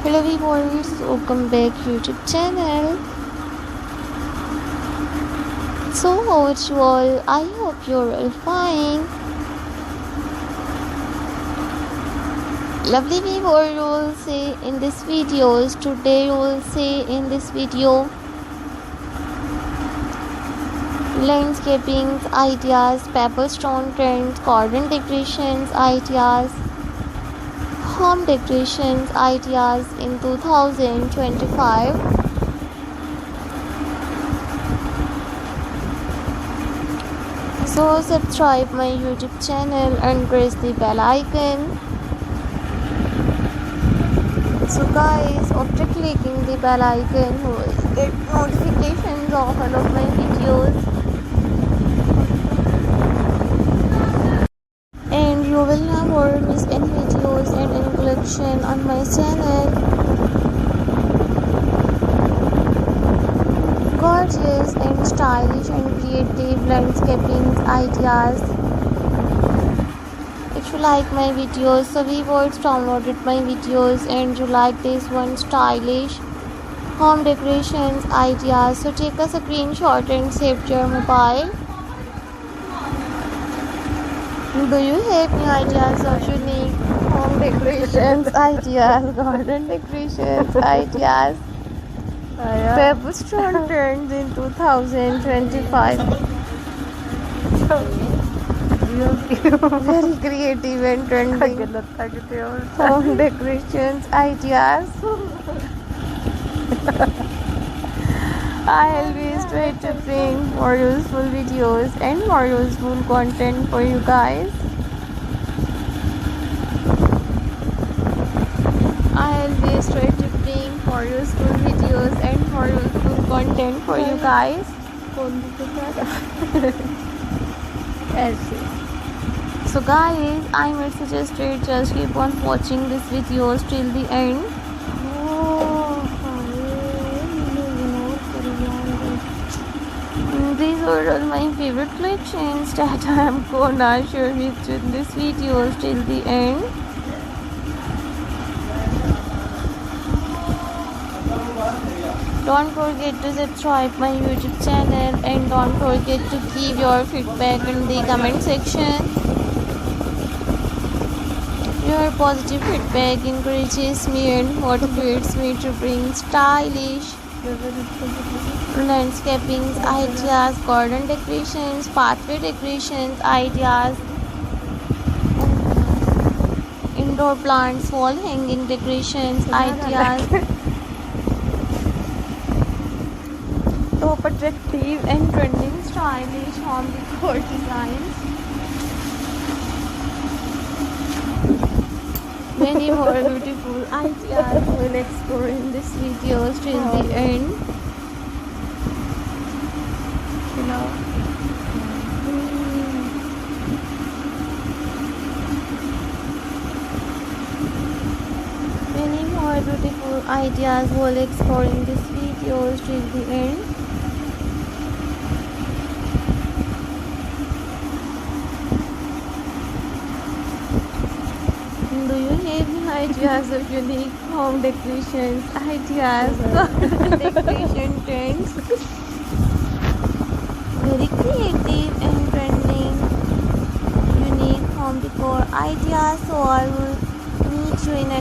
Hello viewers, welcome back YouTube channel. So how are you all? I hope you're all fine. Lovely viewer, you will see in this videos. Today you will see in this video landscaping ideas, pepper stone trends, garden decorations ideas, home decorations ideas in 2025. So subscribe my YouTube channel and press the bell icon. So guys, after clicking the bell icon, you will get notifications of all of my videos. And you will never miss any videos and any collection on my channel. Gorgeous and stylish and creative landscaping ideas. If you like my videos, so viewers downloaded my videos and you like this one stylish home decorations ideas, so take a screenshot and save your mobile. Do you have any ideas of unique home decorations ideas, garden decorations ideas? Pebbel stone trends in 2025. Very creative and trending home decorations ideas. I always try to bring more useful videos and more useful content for you guys. I always try to bring more useful videos and more useful content for you guys. So guys, I might suggest it just keep on watching this videos till the end. These are all my favorite collections that I am gonna share with you in this videos till the end. Don't forget to subscribe my YouTube channel and don't forget to give your feedback in the comment section. Your positive feedback encourages me and motivates me to bring stylish landscaping ideas, garden decorations, pathway decorations ideas, indoor plants, wall hanging decorations ideas, top attractive and trending stylish home decor designs. Many more beautiful ideas will explore in this video till the end. Many more beautiful ideas will explore in this video till the end. Do you have any ideas of unique home decorations ideas, garden decoration trends? Very creative and trending unique home decor ideas. So I will meet you in a